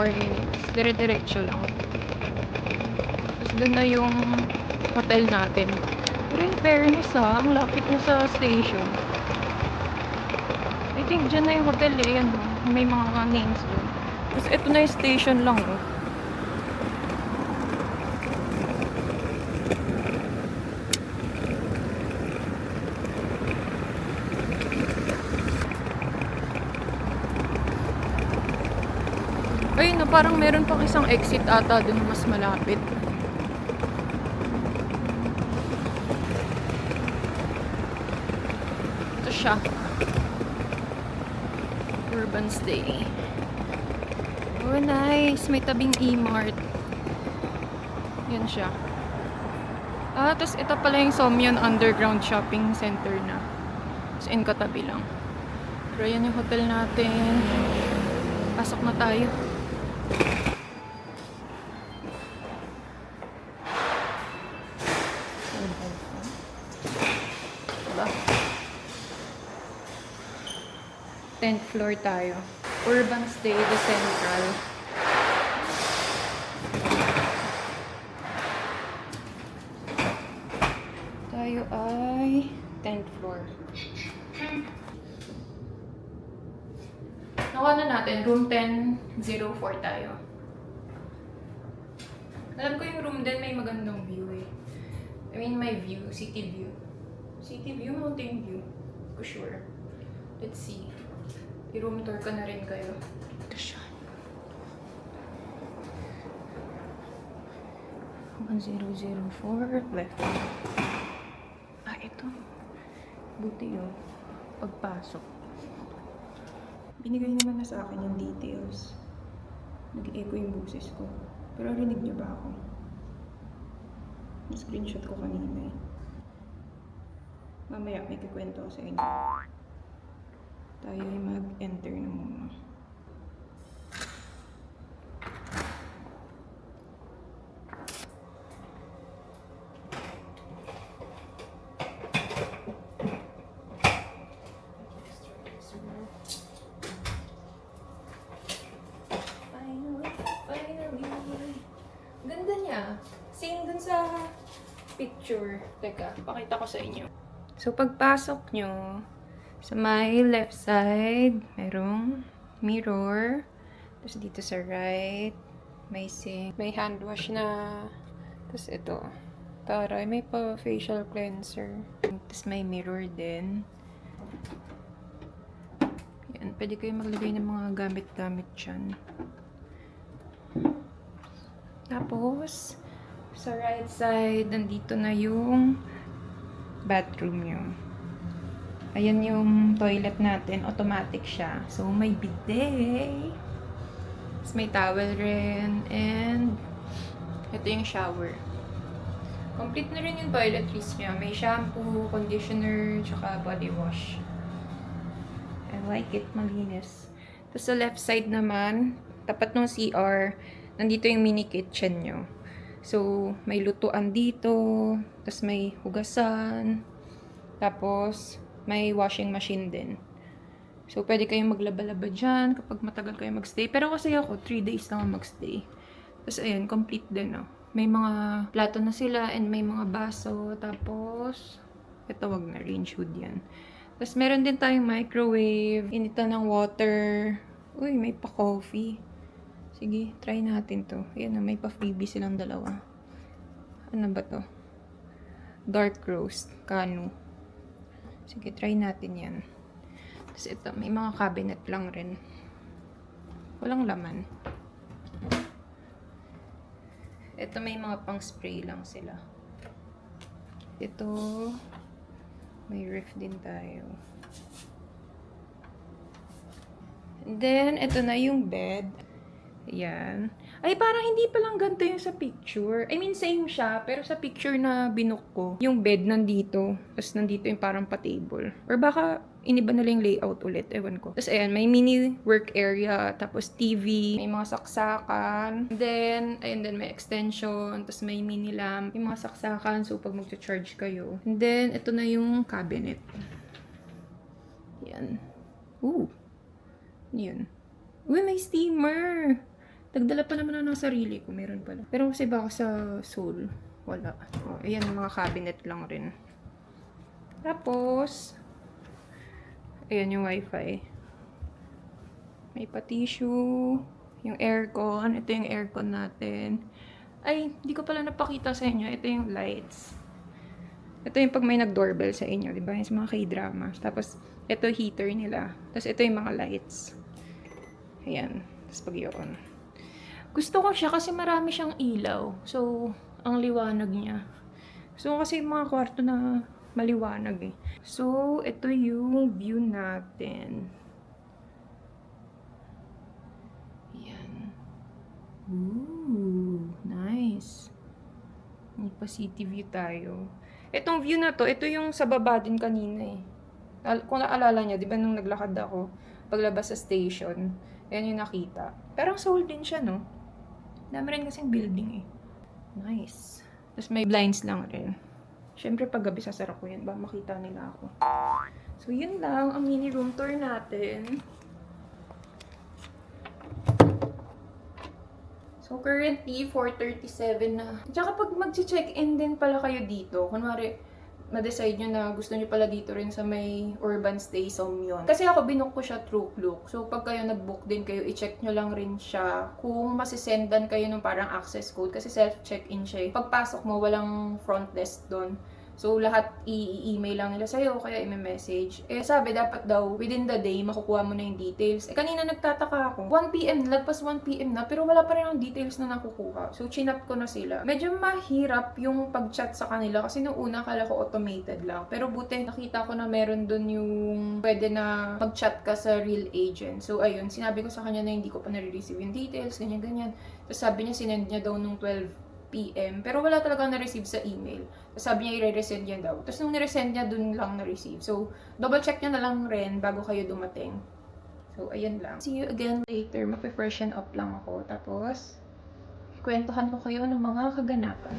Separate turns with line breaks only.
is dire-diretso lang. Tapos doon na yung hotel natin. Pero in fairness ang lapit na sa station. I think dyan na yung hotel eh. Yan, may mga names doon. Tapos ito na yung station lang oh. Ayun na, parang meron pang isang exit ata dun mas malapit. Ito siya. Urban Stay. Oh, nice. May tabing E-Mart. Yan siya. Ah, tapos ito pala yung Somyeon Underground Shopping Center na. Tapos in katabi lang. Pero yan yung hotel natin. Pasok na tayo. Diba? 10th floor tayo. Urban Stay, The Central. Tayo ay 10th floor. Nakuha na natin, room 1004 tayo. Alam ko yung room din may magandang view eh. I mean, my view, city view. City view, mountain view. Ko sure. Let's see. I-room tour ko na rin kayo. Ito siya. 1004 left. Ah, ito. Buti yun. Pagpasok. Binigay naman na sa akin yung details. Nag-echo yung boses ko. Pero rinig niyo ba ako? Na-screenshot ko kanina eh. Mamaya may kikwento ko sa inyo. Tayo ay mag-enter na muna. Ganda niya. Same dun sa picture. Teka, pakita ko sa inyo. So, pagpasok nyo, sa may left side, merong mirror. Tapos dito sa right, may sink. May hand wash na. Tapos ito. Taray, may pa facial cleanser. Tapos may mirror din. Yan, pwede kayo maglagay ng mga gamit-gamit dyan. Tapos, sa right side, nandito na yung bathroom nyo. Ayan yung toilet natin. Automatic siya. So, may bidet. Tapos may towel rin. And, ito yung shower. Complete na rin yung toiletries niya. May shampoo, conditioner, tsaka body wash. I like it. Malinis. Tapos sa left side naman, tapat ng CR, nandito yung mini kitchen nyo. So, may lutuan dito. Tapos may hugasan. Tapos, may washing machine din. So, pwede kayong maglaba-laba dyan kapag matagal kayo magstay. Pero kasi ako, 3 days lang magstay. Tapos, ayan, complete din, oh. May mga plato na sila and may mga baso. Tapos, ito wag na, range hood yan. Tapos, meron din tayong microwave. Initan ng water. Uy, may pa-coffee. Sige, try natin to. Ayan, may pa-freebie silang dalawa. Ano ba to? Dark roast, kanu. Sige, try natin yan. Tapos ito, may mga cabinet lang rin. Walang laman. Ito may mga pang spray lang sila. Ito, may ref din tayo. And then, ito na yung bed. Ayan. Ay, parang hindi palang ganito yung sa picture. I mean, same siya. Pero sa picture na binook ko, yung bed nandito. Tapos nandito yung parang pa-table. Or baka iniba na lang yung layout ulit. Ewan ko. Tapos ayan, may mini work area. Tapos TV. May mga saksakan. Then, ayun din, may extension. Tapos may mini lamp. May mga saksakan. So, pag mag-charge kayo. And then, ito na yung cabinet. Yan. Ooh. Yun. Uy, may steamer. Nagdala pa naman ako ng sarili ko, meron pala. Pero kasi baka sa Seoul, wala. O, ayan, mga cabinet lang rin. Tapos, ayan yung wifi. May pa-tissue, yung aircon. Ito yung aircon natin. Ay, hindi ko pala napakita sa inyo. Ito yung lights. Ito yung pag may nag-doorbell sa inyo, di ba? Yung sa mga K-drama. Tapos, ito heater nila. Tapos, ito yung mga lights. Ayan. Tapos, pag yun. Gusto ko siya kasi marami siyang ilaw. So, ang liwanag niya. So, kasi yung mga kwarto na maliwanag eh. So, ito yung view natin. Ayan. Ooh, nice. May pa city view tayo. Itong view na to, ito yung sa baba din kanina eh. Kung naalala niya, di ba nung naglakad ako, paglabas sa station, ayan yung nakita. Pero Seoul din siya, no? Dami rin kasing building eh. Nice. Tapos may blinds lang rin. Siyempre pag gabi sasara ko yan, ba makita nila ako. So yun lang ang mini room tour natin. So currently 4:37 na. Tsaka pag mag-check-in din pala kayo dito, kunwari ma-decide nyo na gusto nyo pala dito rin sa may urban stay Somyeon. Kasi ako binook ko siya through Klook. So pag kayo nag-book din kayo, i-check nyo lang rin siya kung masisendan kayo ng parang access code kasi self-check-in siya. Pagpasok mo, walang front desk doon. So, lahat i-email lang nila sa'yo, kaya i-message. Eh, sabi, dapat daw, within the day, makukuha mo na yung details. Eh, kanina nagtataka ako. 1 PM, lagpas 1 PM na, pero wala pa rin ang details na nakukuha. So, chinap ko na sila. Medyo mahirap yung pag-chat sa kanila kasi noong una, kala ko automated lang. Pero buti, nakita ko na meron dun yung pwede na mag-chat ka sa real agent. So, ayun, sinabi ko sa kanya na hindi ko pa nare-receive yung details, ganyan-ganyan. So, sabi niya, sinend niya daw nung 12 PM. Pero wala talagang na-receive sa email. So, sabi niya, i-resend niya daw. Tapos, nung ni-resend niya, dun lang na-receive. So, double check niya na lang rin bago kayo dumating. So, ayan lang. See you again later. Mag-freshen up lang ako. Tapos, kwentuhan ko kayo ng mga kaganapan.